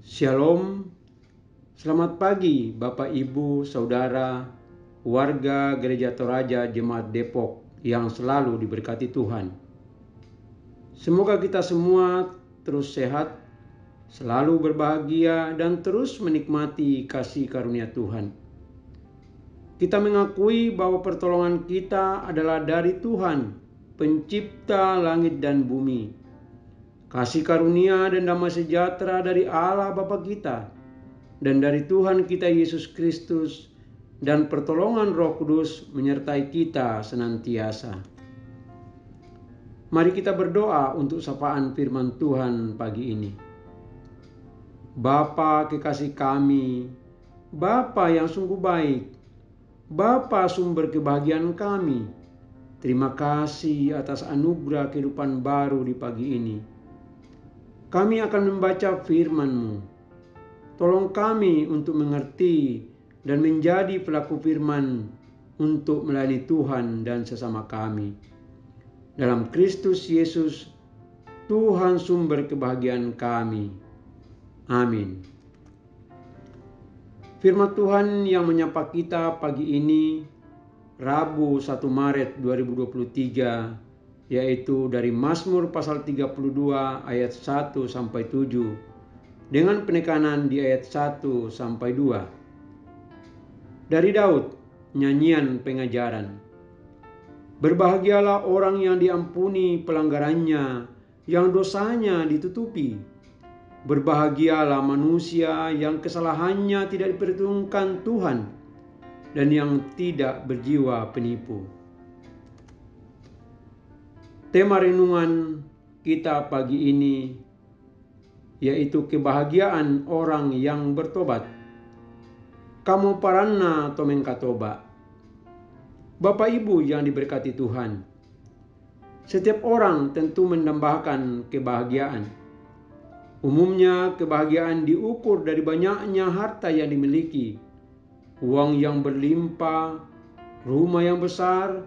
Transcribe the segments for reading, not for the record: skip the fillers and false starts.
Shalom, selamat pagi Bapak Ibu, Saudara, warga Gereja Toraja Jemaat Depok yang selalu diberkati Tuhan. Semoga kita semua terus sehat, selalu berbahagia dan terus menikmati kasih karunia Tuhan. Kita mengakui bahwa pertolongan kita adalah dari Tuhan, Pencipta langit dan bumi. Kasih karunia dan damai sejahtera dari Allah Bapa kita dan dari Tuhan kita Yesus Kristus dan pertolongan Roh Kudus menyertai kita senantiasa. Mari kita berdoa untuk sapaan firman Tuhan pagi ini. Bapa kekasih kami, Bapa yang sungguh baik, Bapa sumber kebahagiaan kami, terima kasih atas anugerah kehidupan baru di pagi ini. Kami akan membaca firman-Mu. Tolong kami untuk mengerti dan menjadi pelaku firman untuk melayani Tuhan dan sesama kami. Dalam Kristus Yesus, Tuhan sumber kebahagiaan kami. Amin. Firman Tuhan yang menyapa kita pagi ini, Rabu 1 Maret 2023, yaitu dari Mazmur pasal 32 ayat 1 sampai 7 dengan penekanan di ayat 1 sampai 2. Dari Daud, nyanyian pengajaran. Berbahagialah orang yang diampuni pelanggarannya, yang dosanya ditutupi. Berbahagialah manusia yang kesalahannya tidak diperhitungkan Tuhan dan yang tidak berjiwa penipu. Tema renungan kita pagi ini yaitu kebahagiaan orang yang bertobat. Kamu paranna tomeng katoba. Bapak Ibu yang diberkati Tuhan, setiap orang tentu mendambakan kebahagiaan. Umumnya kebahagiaan diukur dari banyaknya harta yang dimiliki, uang yang berlimpah, rumah yang besar,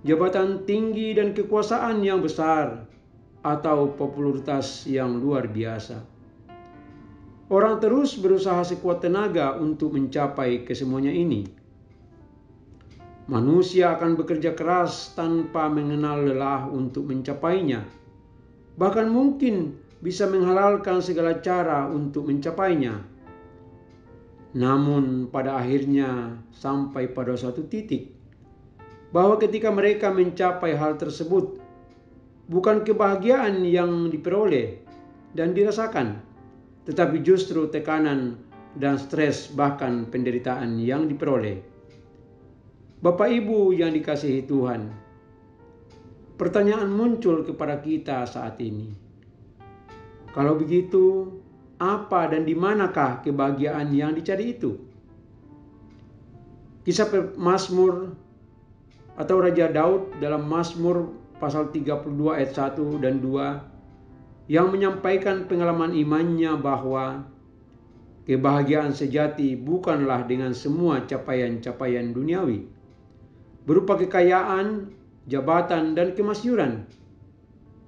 jabatan tinggi dan kekuasaan yang besar, atau popularitas yang luar biasa. Orang terus berusaha sekuat tenaga untuk mencapai kesemuanya ini. Manusia akan bekerja keras tanpa mengenal lelah untuk mencapainya. Bahkan mungkin bisa menghalalkan segala cara untuk mencapainya. Namun pada akhirnya sampai pada suatu titik bahwa ketika mereka mencapai hal tersebut, bukan kebahagiaan yang diperoleh dan dirasakan, tetapi justru tekanan dan stres bahkan penderitaan yang diperoleh. Bapak Ibu yang dikasihi Tuhan, pertanyaan muncul kepada kita saat ini. Kalau begitu, apa dan di manakah kebahagiaan yang dicari itu? Kisah Mazmur atau Raja Daud dalam Mazmur pasal 32 ayat 1 dan 2 yang menyampaikan pengalaman imannya bahwa kebahagiaan sejati bukanlah dengan semua capaian-capaian duniawi, berupa kekayaan, jabatan, dan kemasyhuran,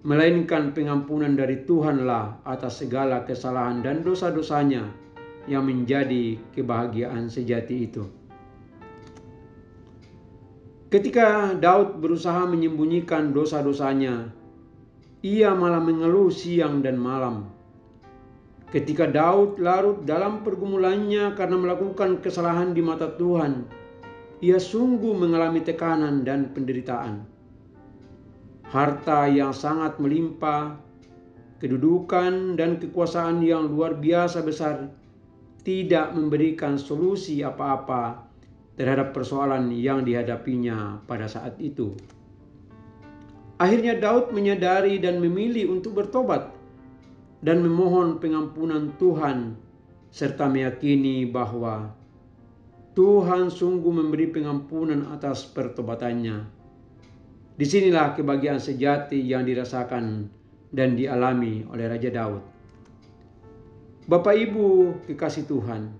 melainkan pengampunan dari Tuhanlah atas segala kesalahan dan dosa-dosanya yang menjadi kebahagiaan sejati itu. Ketika Daud berusaha menyembunyikan dosa-dosanya, ia malah mengeluh siang dan malam. Ketika Daud larut dalam pergumulannya karena melakukan kesalahan di mata Tuhan, ia sungguh mengalami tekanan dan penderitaan. Harta yang sangat melimpah, kedudukan dan kekuasaan yang luar biasa besar tidak memberikan solusi apa-apa terhadap persoalan yang dihadapinya pada saat itu. Akhirnya Daud menyadari dan memilih untuk bertobat dan memohon pengampunan Tuhan serta meyakini bahwa Tuhan sungguh memberi pengampunan atas pertobatannya. Disinilah kebahagiaan sejati yang dirasakan dan dialami oleh Raja Daud. Bapak Ibu kekasih Tuhan,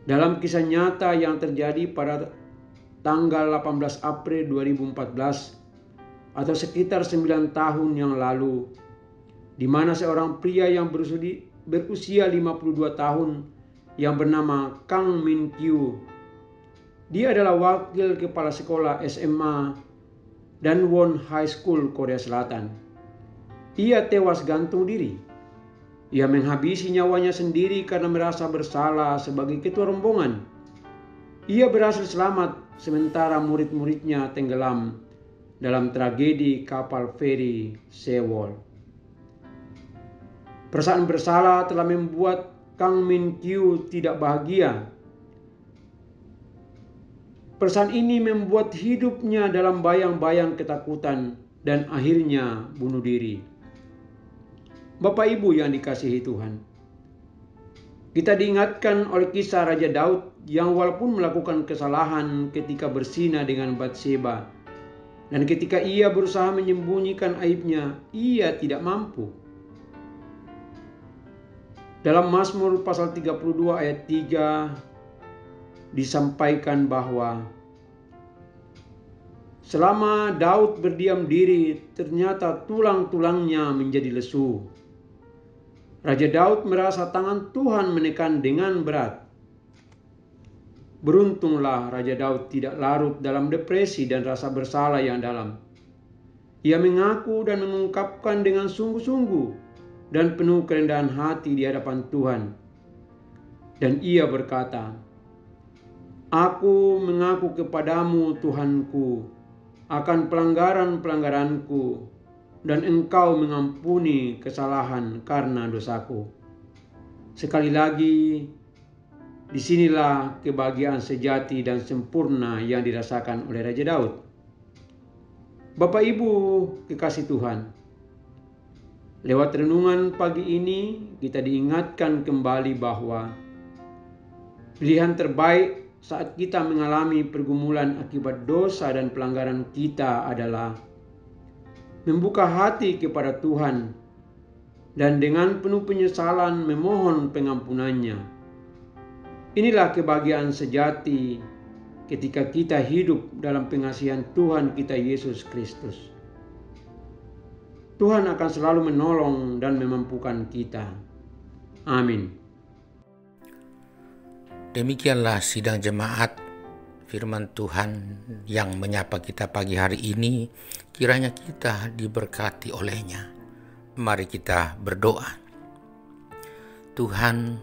dalam kisah nyata yang terjadi pada tanggal 18 April 2014 atau sekitar 9 tahun yang lalu, di mana seorang pria yang berusia 52 tahun yang bernama Kang Min Kyu. Dia adalah wakil kepala sekolah SMA Danwon High School Korea Selatan. Ia tewas gantung diri. Ia menghabisi nyawanya sendiri karena merasa bersalah sebagai ketua rombongan. Ia berhasil selamat sementara murid-muridnya tenggelam dalam tragedi kapal feri Sewol. Perasaan bersalah telah membuat Kang Min Kyu tidak bahagia. Perasaan ini membuat hidupnya dalam bayang-bayang ketakutan dan akhirnya bunuh diri. Bapak Ibu yang dikasihi Tuhan, kita diingatkan oleh kisah Raja Daud yang walaupun melakukan kesalahan ketika berzina dengan Batseba, dan ketika ia berusaha menyembunyikan aibnya, ia tidak mampu. Dalam Mazmur pasal 32 ayat 3 disampaikan bahwa selama Daud berdiam diri, ternyata tulang-tulangnya menjadi lesu. Raja Daud merasa tangan Tuhan menekan dengan berat. Beruntunglah Raja Daud tidak larut dalam depresi dan rasa bersalah yang dalam. Ia mengaku dan mengungkapkan dengan sungguh-sungguh dan penuh kerendahan hati di hadapan Tuhan. Dan ia berkata, "Aku mengaku kepadamu, Tuhanku, akan pelanggaran-pelanggaranku, dan Engkau mengampuni kesalahan karena dosaku." Sekali lagi, disinilah kebahagiaan sejati dan sempurna yang dirasakan oleh Raja Daud. Bapak Ibu kekasih Tuhan, lewat renungan pagi ini kita diingatkan kembali bahwa pilihan terbaik saat kita mengalami pergumulan akibat dosa dan pelanggaran kita adalah membuka hati kepada Tuhan dan dengan penuh penyesalan memohon pengampunannya. Inilah kebahagiaan sejati ketika kita hidup dalam pengasihan Tuhan kita Yesus Kristus. Tuhan akan selalu menolong dan memampukan kita. Amin. Demikianlah sidang jemaat firman Tuhan yang menyapa kita pagi hari ini. Kiranya kita diberkati olehnya. Mari kita berdoa. Tuhan,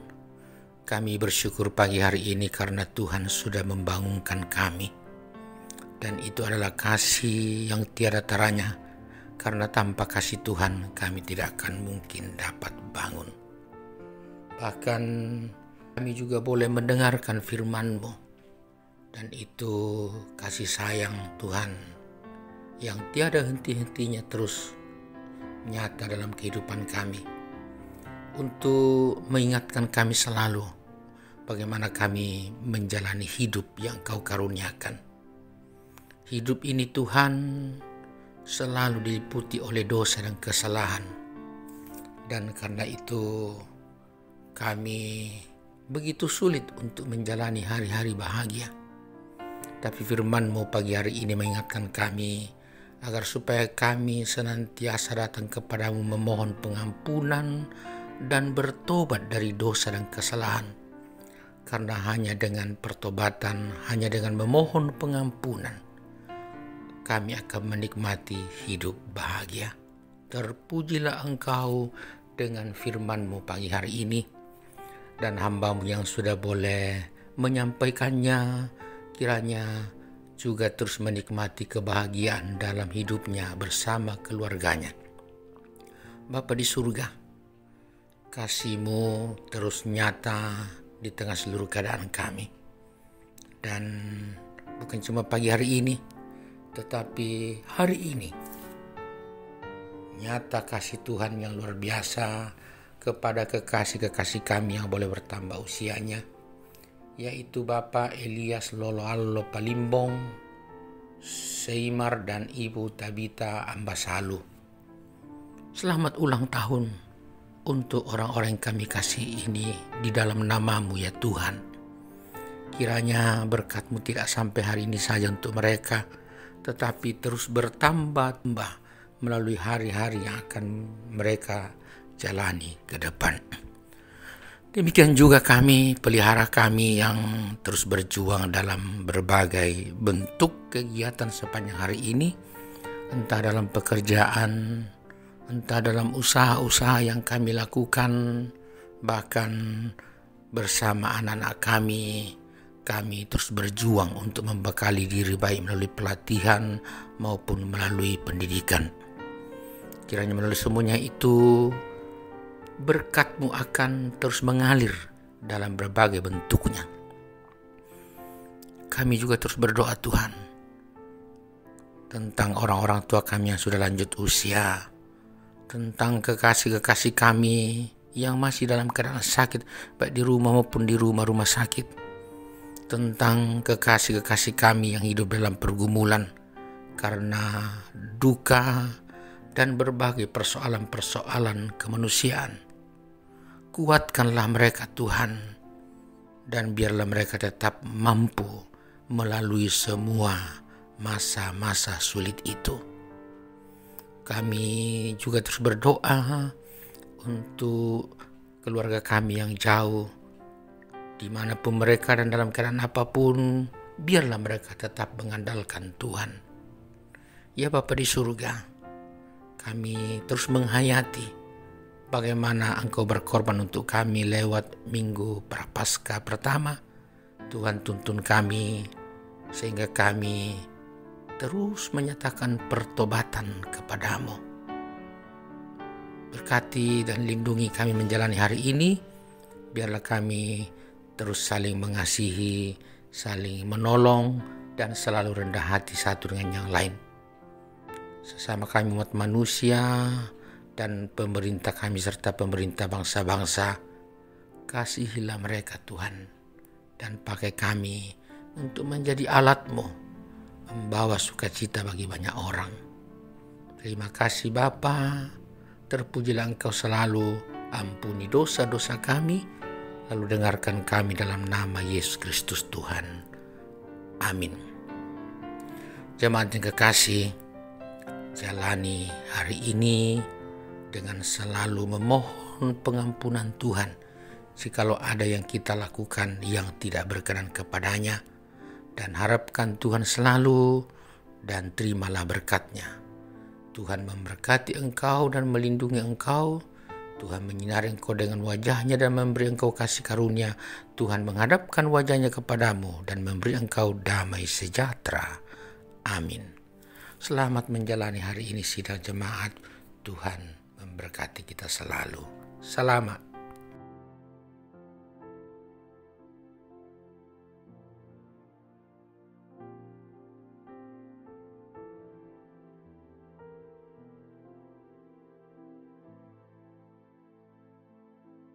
kami bersyukur pagi hari ini karena Tuhan sudah membangunkan kami. Dan itu adalah kasih yang tiada taranya, karena tanpa kasih Tuhan kami tidak akan mungkin dapat bangun. Bahkan kami juga boleh mendengarkan firman-Mu, dan itu kasih sayang Tuhan yang tiada henti-hentinya terus nyata dalam kehidupan kami, untuk mengingatkan kami selalu bagaimana kami menjalani hidup yang Kau karuniakan. Hidup ini Tuhan selalu diliputi oleh dosa dan kesalahan, dan karena itu kami begitu sulit untuk menjalani hari-hari bahagia. Tapi firman-Mu pagi hari ini mengingatkan kami agar supaya kami senantiasa datang kepadamu memohon pengampunan dan bertobat dari dosa dan kesalahan. Karena hanya dengan pertobatan, hanya dengan memohon pengampunan, kami akan menikmati hidup bahagia. Terpujilah Engkau dengan firman-Mu pagi hari ini. Dan hamba-Mu yang sudah boleh menyampaikannya, kiranya juga terus menikmati kebahagiaan dalam hidupnya bersama keluarganya. Bapa di surga, kasih-Mu terus nyata di tengah seluruh keadaan kami. Dan bukan cuma pagi hari ini, tetapi hari ini nyata kasih Tuhan yang luar biasa kepada kekasih-kekasih kami yang boleh bertambah usianya, yaitu Bapak Elias Loloalo Palimbong, Seimar, dan Ibu Tabita Ambasalu. Selamat ulang tahun untuk orang-orang yang kami kasih ini di dalam nama-Mu ya Tuhan. Kiranya berkat-Mu tidak sampai hari ini saja untuk mereka, tetapi terus bertambah melalui hari-hari yang akan mereka jalani ke depan. Demikian juga kami, pelihara kami yang terus berjuang dalam berbagai bentuk kegiatan sepanjang hari ini, entah dalam pekerjaan, entah dalam usaha-usaha yang kami lakukan, bahkan bersama anak-anak kami terus berjuang untuk membekali diri baik melalui pelatihan maupun melalui pendidikan. Kiranya melalui semuanya itu, berkat-Mu akan terus mengalir dalam berbagai bentuknya. Kami juga terus berdoa Tuhan tentang orang-orang tua kami yang sudah lanjut usia, tentang kekasih-kekasih kami yang masih dalam keadaan sakit, baik di rumah maupun di rumah-rumah sakit, tentang kekasih-kekasih kami yang hidup dalam pergumulan karena duka dan berbagai persoalan-persoalan kemanusiaan. Kuatkanlah mereka Tuhan, dan biarlah mereka tetap mampu melalui semua masa-masa sulit itu. Kami juga terus berdoa untuk keluarga kami yang jauh, dimanapun mereka dan dalam keadaan apapun, biarlah mereka tetap mengandalkan Tuhan. Ya Bapa di surga, kami terus menghayati bagaimana Engkau berkorban untuk kami lewat minggu Prapaskah pertama. Tuhan tuntun kami sehingga kami terus menyatakan pertobatan kepadamu. Berkati dan lindungi kami menjalani hari ini. Biarlah kami terus saling mengasihi, saling menolong, dan selalu rendah hati satu dengan yang lain. Sesama kami umat manusia dan pemerintah kami serta pemerintah bangsa-bangsa, kasihilah mereka Tuhan, dan pakai kami untuk menjadi alat-Mu, membawa sukacita bagi banyak orang. Terima kasih Bapa, terpujilah Engkau selalu, ampuni dosa-dosa kami, lalu dengarkan kami dalam nama Yesus Kristus Tuhan. Amin. Jemaat yang kekasih, jalani hari ini dengan selalu memohon pengampunan Tuhan jikalau ada yang kita lakukan yang tidak berkenan kepadanya, dan harapkan Tuhan selalu dan terimalah berkat-Nya. Tuhan memberkati engkau dan melindungi engkau. Tuhan menyinari engkau dengan wajah-Nya dan memberi engkau kasih karunia. Tuhan menghadapkan wajah-Nya kepadamu dan memberi engkau damai sejahtera. Amin. Selamat menjalani hari ini sidang jemaat. Tuhan memberkati kita selalu. Selamat.